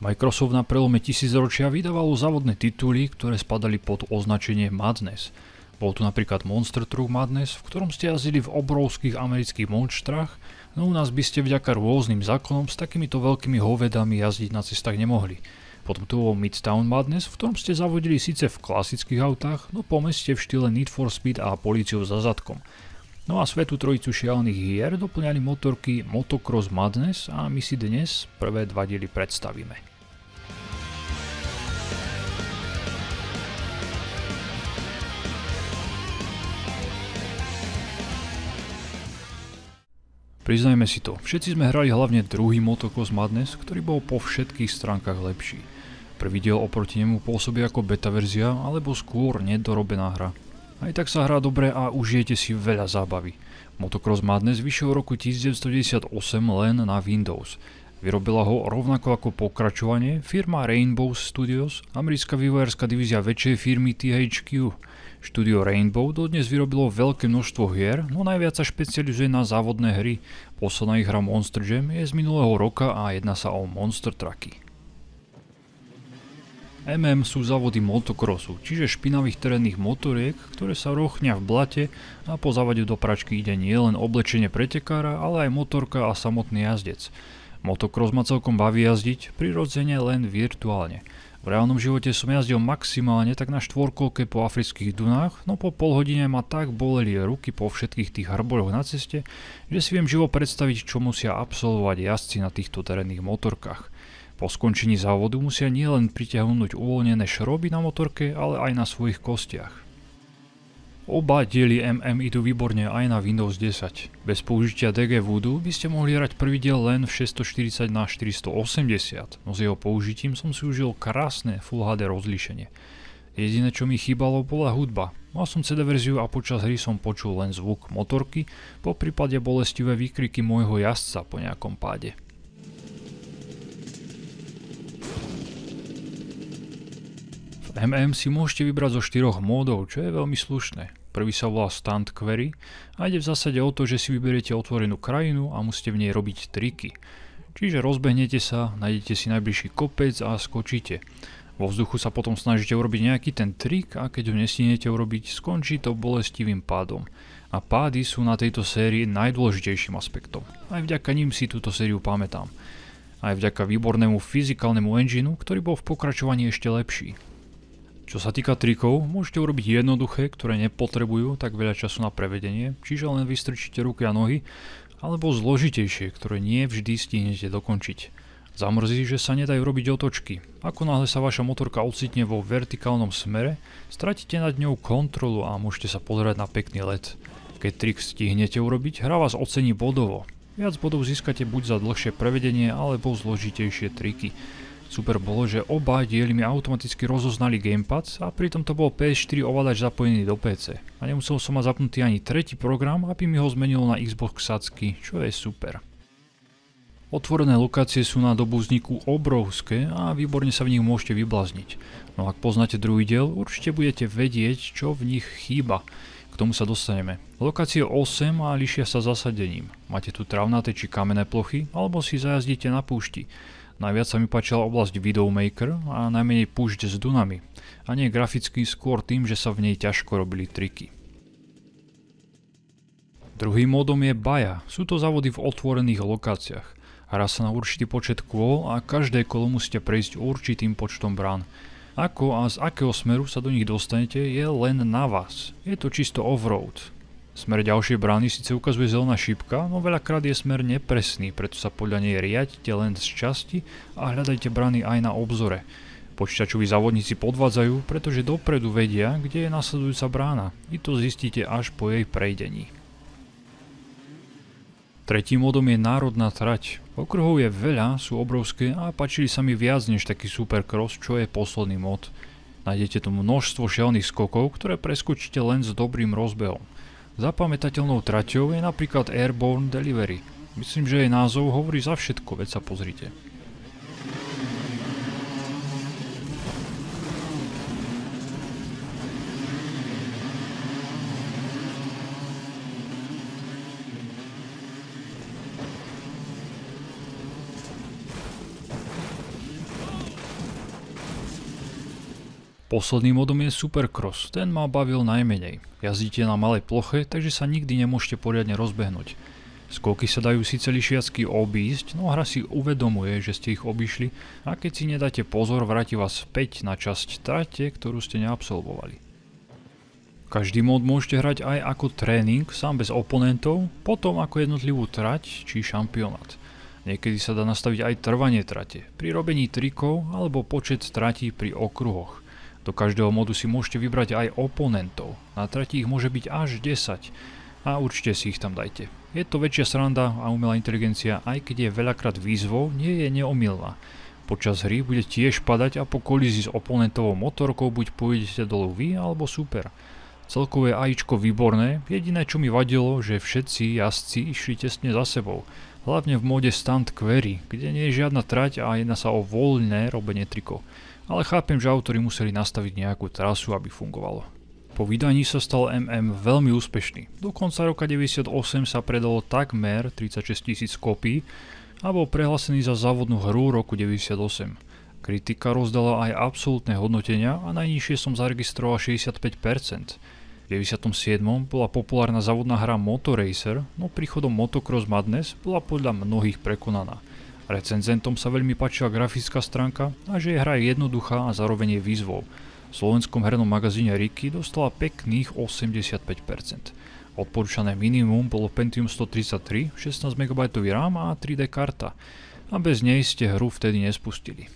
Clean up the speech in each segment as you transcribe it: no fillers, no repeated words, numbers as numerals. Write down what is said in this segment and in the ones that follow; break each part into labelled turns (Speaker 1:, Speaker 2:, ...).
Speaker 1: Microsoft na prelome tisícročia vydávalo závodné tituly, ktoré spadali pod označenie Madness. Bol tu napríklad Monster Truck Madness, v ktorom ste jazdili v obrovských amerických monštrách, no u nás by ste vďaka rôznym zákonom s takýmito veľkými hovedami jazdiť na cestách nemohli. Potom tu bol Midtown Madness, v ktorom ste zavodili síce v klasických autách, no po meste v štýle Need for Speed a políciou za zadkom. No a svätú trojicu šialených hier doplňali motorky Motocross Madness a my si dnes prvé dva diely predstavíme. Priznajme si to, všetci sme hrali hlavne druhý Motocross Madness, ktorý bol po všetkých stránkach lepší. Prvý diel oproti nemu pôsobí ako beta verzia, alebo skôr nedorobená hra. Aj tak sa hrá dobre a užijete si veľa zábavy. Motocross Madness vyšiel v roku 1998 len na Windows. Vyrobila ho rovnako ako pokračovanie firma Rainbow Studios, americká vývojárska divízia väčšej firmy THQ. Štúdio Rainbow dodnes vyrobilo veľké množstvo hier, no najviac sa špecializuje na závodné hry. Posledná ich hra Monster Jam je z minulého roka a jedná sa o Monster Trucky. sú závody motocrossu, čiže špinavých terénnych motoriek, ktoré sa rochnia v blate a po závade do pračky ide nielen oblečenie pretekára, ale aj motorka a samotný jazdec. Motocross ma celkom baví jazdiť, prirodzene len virtuálne. V reálnom živote som jazdil maximálne tak na štvorkolke po afrických Dunách, no po pol hodine ma tak boleli ruky po všetkých tých hrboľoch na ceste, že si viem živo predstaviť, čo musia absolvovať jazdci na týchto terénnych motorkách. Po skončení závodu musia nielen pritiahnuť uvoľnené šroby na motorke, ale aj na svojich kostiach. Oba diely idú výborne aj na Windows 10. Bez použitia DG Voodoo by ste mohli hrať prvý diel len v 640x480, no s jeho použitím som si užil krásne Full HD rozlíšenie. Jediné, čo mi chýbalo, bola hudba. Mal som CD verziu a počas hry som počul len zvuk motorky, po prípade bolestivé výkriky môjho jazdca po nejakom páde. V si môžete vybrať zo 4 módov, čo je veľmi slušné. Prvý sa volá Stunt Query a ide v zásade o to, že si vyberiete otvorenú krajinu a musíte v nej robiť triky. Čiže rozbehnete sa, nájdete si najbližší kopec a skočíte. Vo vzduchu sa potom snažíte urobiť nejaký ten trik a keď ho nestihnete urobiť, skončí to bolestivým pádom. A pády sú na tejto sérii najdôležitejším aspektom. Aj vďaka ním si túto sériu pamätám. Aj vďaka výbornému fyzikálnemu engineu, ktorý bol v pokračovaní ešte lepší. Čo sa týka trikov, môžete urobiť jednoduché, ktoré nepotrebujú tak veľa času na prevedenie, čiže len vystrčíte ruky a nohy, alebo zložitejšie, ktoré nie vždy stihnete dokončiť. Zamrzí, že sa nedajú robiť otočky. Ako náhle sa vaša motorka ocitne vo vertikálnom smere, stratíte nad ňou kontrolu a môžete sa pozerať na pekný let. Keď trik stihnete urobiť, hra vás ocení bodovo. Viac bodov získate buď za dlhšie prevedenie, alebo zložitejšie triky. Super bolo, že oba diely mi automaticky rozoznali gamepad a pritom to bol PS4 ovládač zapojený do PC. A nemusel som mať zapnutý ani tretí program, aby mi ho zmenilo na Xbox sacky, čo je super. Otvorené lokácie sú na dobu vzniku obrovské a výborne sa v nich môžete vyblázniť. No ak poznáte druhý diel, určite budete vedieť, čo v nich chýba. K tomu sa dostaneme. Lokácie 8 a líšia sa zasadením. Máte tu travnaté či kamenné plochy, alebo si zajazdíte na púšti. Najviac sa mi páčila oblasť Widowmaker a najmenej púšť s dunami. A nie graficky, skôr tým, že sa v nej ťažko robili triky. Druhým módom je Baja. Sú to závody v otvorených lokáciách. Hrá sa na určitý počet kôl a každé kolo musíte prejsť určitým počtom brán. Ako a z akého smeru sa do nich dostanete je len na vás. Je to čisto off-road. Smer ďalšej brány síce ukazuje zelená šípka, no veľakrát je smer nepresný, preto sa podľa nej riaďte len z časti a hľadajte brány aj na obzore. Počítačoví závodníci podvádzajú, pretože dopredu vedia, kde je nasledujúca brána. Vy to zistíte až po jej prejdení. Tretím módom je národná trať. Okruhov je veľa, sú obrovské a páčili sa mi viac než taký supercross, čo je posledný mód. Nájdete tu množstvo šialených skokov, ktoré preskočíte len s dobrým rozbehom. Zapamätateľnou traťou je napríklad Airborne Delivery. Myslím, že jej názov hovorí za všetko, veď sa pozrite. Posledným modom je Supercross, ten ma bavil najmenej. Jazdíte na malej ploche, takže sa nikdy nemôžete poriadne rozbehnúť. Skoky sa dajú síce lyžiacky obísť, no hra si uvedomuje, že ste ich obišli a keď si nedáte pozor, vráti vás späť na časť trate, ktorú ste neabsolvovali. Každý mod môžete hrať aj ako tréning, sám bez oponentov, potom ako jednotlivú trať či šampionát. Niekedy sa dá nastaviť aj trvanie trate, pri robení trikov alebo počet tratí pri okruhoch. Do každého modu si môžete vybrať aj oponentov, na trati ich môže byť až 10 a určite si ich tam dajte. Je to väčšia sranda a umelá inteligencia, aj keď je veľakrát výzvou, nie je neomylná. Počas hry bude tiež padať a po kolízii s oponentovou motorkou buď pôjdete dolu vy alebo super. Celkové AIčko výborné, jediné čo mi vadilo, že všetci jazdci išli tesne za sebou. Hlavne v móde Stunt Query, kde nie je žiadna trať a jedná sa o voľné robenie trikov. Ale chápem, že autori museli nastaviť nejakú trasu, aby fungovalo. Po vydaní sa stal MM veľmi úspešný. Do konca roka 98 sa predalo takmer 36 000 kópií a bol prehlásený za závodnú hru roku 98. Kritika rozdala aj absolútne hodnotenia a najnižšie som zaregistroval 65%. V 97. bola populárna závodná hra Motoracer, no príchodom Motocross Madness bola podľa mnohých prekonaná. Recenzentom sa veľmi páčila grafická stránka a že je hra jednoduchá a zároveň je výzvou. V slovenskom hernom magazíne Riky dostala pekných 85%. Odporúčané minimum bolo Pentium 133, 16 MB RAM a 3D karta. A bez nej ste hru vtedy nespustili.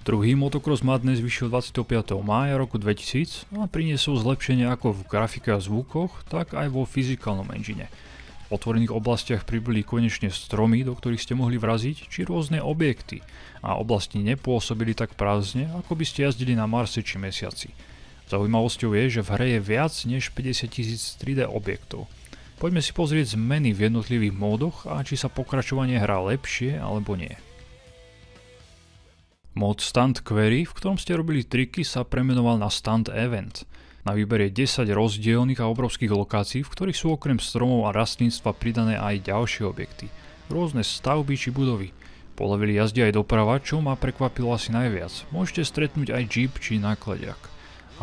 Speaker 1: Druhý Motocross Madness vyšiel 25. mája roku 2000 a priniesol zlepšenie ako v grafike a zvukoch, tak aj vo fyzikálnom engine. V otvorených oblastiach pribyli konečne stromy, do ktorých ste mohli vraziť, či rôzne objekty a oblasti nepôsobili tak prázdne, ako by ste jazdili na Marse či Mesiaci. Zaujímavosťou je, že v hre je viac než 50 000 3D objektov. Poďme si pozrieť zmeny v jednotlivých módoch a či sa pokračovanie hrá lepšie alebo nie. Mod Stunt Query, v ktorom ste robili triky, sa premenoval na Stunt Event. Na výber je 10 rozdielnych a obrovských lokácií, v ktorých sú okrem stromov a rastlinstva pridané aj ďalšie objekty. Rôzne stavby či budovy. Po leveli jazdí aj doprava, čo ma prekvapilo asi najviac. Môžete stretnúť aj jeep či nákladiak.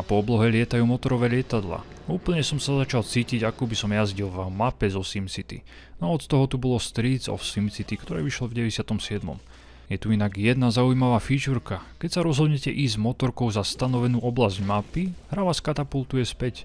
Speaker 1: A po oblohe lietajú motorové lietadla. Úplne som sa začal cítiť, ako by som jazdil v mape zo SimCity. No od toho tu bolo Streets of SimCity, ktoré vyšlo v 97. Je tu inak jedna zaujímavá featureka. Keď sa rozhodnete ísť motorkou za stanovenú oblasť mapy, hra vás katapultuje späť.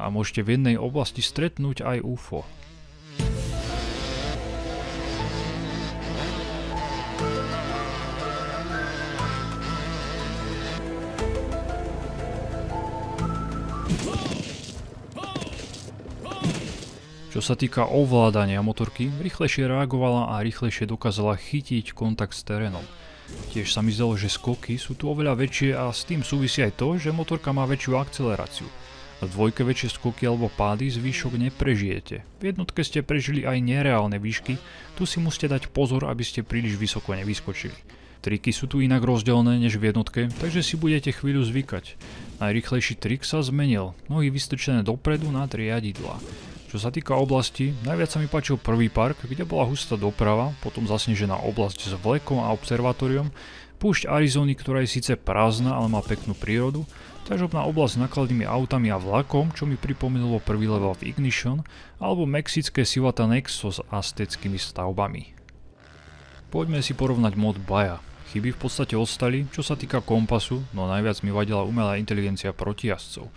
Speaker 1: A môžete v jednej oblasti stretnúť aj UFO. Čo sa týka ovládania motorky, rýchlejšie reagovala a rýchlejšie dokázala chytiť kontakt s terénom. Tiež sa mi zdalo, že skoky sú tu oveľa väčšie a s tým súvisí aj to, že motorka má väčšiu akceleráciu. V dvojke väčšie skoky alebo pády zvyšok neprežijete. V jednotke ste prežili aj nereálne výšky, tu si musíte dať pozor, aby ste príliš vysoko nevyskočili. Triky sú tu inak rozdelené než v jednotke, takže si budete chvíľu zvykať. Najrýchlejší trik sa zmenil, nohy vystrčené dopredu nad riadidlá. Čo sa týka oblasti, najviac sa mi páčil prvý park, kde bola hustá doprava, potom zasnežená oblasť s vlekom a observatóriom, púšť Arizony, ktorá je síce prázdna, ale má peknú prírodu, ťažobná oblasť s nákladnými autami a vlakom, čo mi pripomenulo prvý level v Ignition, alebo mexické Ciudad Nexo s azteckými stavbami. Poďme si porovnať mod Baja. Chyby v podstate ostali, čo sa týka kompasu, no najviac mi vadila umelá inteligencia protijazdcov.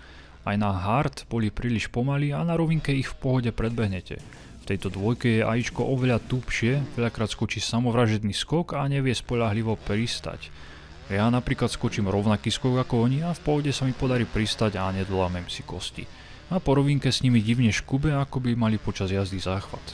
Speaker 1: Aj na hard boli príliš pomalí a na rovinke ich v pohode predbehnete. V V tejto dvojke je AIčko oveľa tupšie, veľakrát skočí samovražedný skok a nevie spoľahlivo pristať. Ja napríklad skočím rovnaký skok ako oni a v pohode sa mi podarí pristať a nedolámem si kosti. A po rovinke s nimi divne škube, ako by mali počas jazdy záchvat.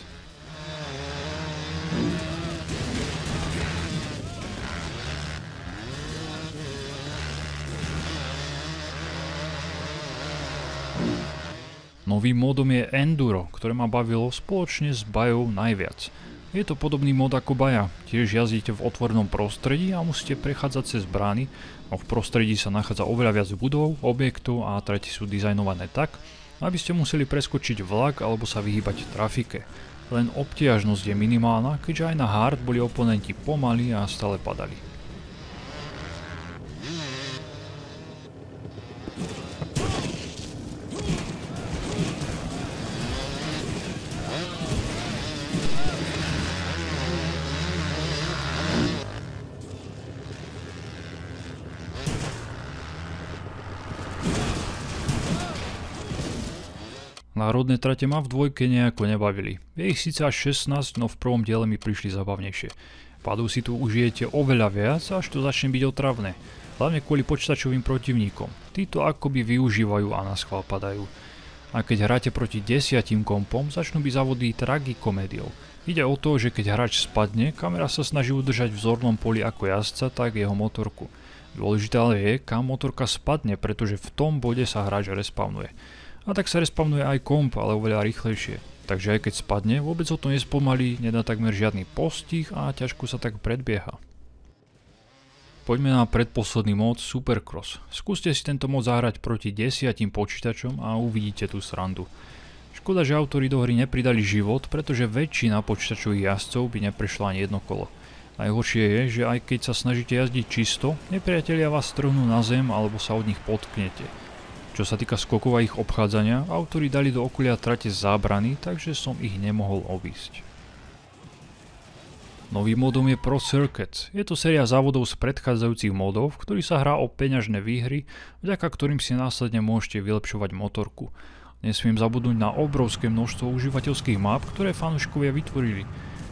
Speaker 1: Novým módom je Enduro, ktoré ma bavilo spoločne s bajou najviac. Je to podobný mod ako baja, tiež jazdíte v otvorenom prostredí a musíte prechádzať cez brány, no v prostredí sa nachádza oveľa viac budov, objektov a trati sú dizajnované tak, aby ste museli preskočiť vlak alebo sa vyhýbať trafike. Len obtiažnosť je minimálna, keďže aj na hard boli oponenti pomalí a stále padali. Národné trate ma v dvojke nejako nebavili. Je ich síce až 16, no v prvom diele mi prišli zabavnejšie. Padov si tu užijete oveľa viac, až to začne byť otravné. Hlavne kvôli počítačovým protivníkom. Títo akoby využívajú a naschvál padajú. A keď hráte proti 10 kompom, začnú byť závody tragikomédiou. Ide o to, že keď hráč spadne, kamera sa snaží udržať v zornom poli ako jazdca, tak jeho motorku. Dôležité ale je, kam motorka spadne, pretože v tom bode sa hráč respawnuje. A tak sa respawnuje aj komp, ale oveľa rýchlejšie. Takže aj keď spadne, vôbec ho to nespomalí, nedá takmer žiadny postih a ťažko sa tak predbieha. Poďme na predposledný mód Supercross. Skúste si tento mód zahrať proti 10 počítačom a uvidíte tú srandu. Škoda, že autori do hry nepridali život, pretože väčšina počítačových jazdcov by neprešla ani jedno kolo. Najhoršie je, že aj keď sa snažíte jazdiť čisto, nepriatelia vás strhnú na zem alebo sa od nich potknete. Čo sa týka skokov a ich obchádzania, autori dali do okolia trate zábrany, takže som ich nemohol obísť. Novým módom je Pro Circuit. Je to séria závodov z predchádzajúcich módov, v ktorých sa hrá o peňažné výhry, vďaka ktorým si následne môžete vylepšovať motorku. Nesmiem zabudnúť na obrovské množstvo užívateľských map, ktoré fanúšikovia vytvorili.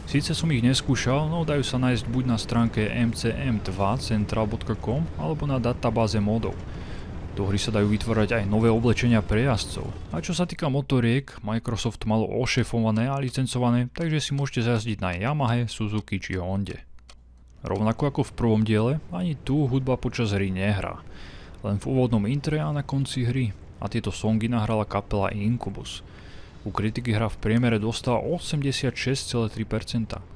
Speaker 1: Síce som ich neskúšal, no dajú sa nájsť buď na stránke mcm2central.com alebo na databáze módov. Do hry sa dajú vytvárať aj nové oblečenia pre jazdcov. A čo sa týka motoriek, Microsoft malo ošefované a licencované, takže si môžete zajazdiť na Yamahe, Suzuki či Honde. Rovnako ako v prvom diele, ani tu hudba počas hry nehrá. Len v úvodnom intre a na konci hry. A tieto songy nahrala kapela Incubus. U kritiky hra v priemere dostala 86,3%.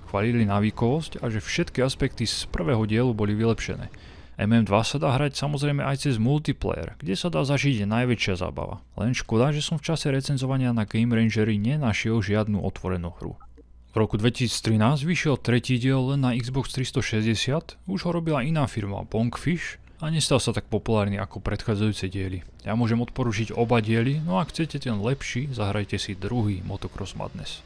Speaker 1: Chválili návykovosť a že všetky aspekty z prvého dielu boli vylepšené. MM2 sa dá hrať samozrejme aj cez multiplayer, kde sa dá zažiť najväčšia zábava. Len škoda, že som v čase recenzovania na Game Rangeri nenašiel žiadnu otvorenú hru. V roku 2013 vyšiel tretí diel len na Xbox 360, už ho robila iná firma Bonkfish a nestal sa tak populárny ako predchádzajúce diely. Ja môžem odporučiť oba diely, no a ak chcete ten lepší, zahrajte si druhý Motocross Madness.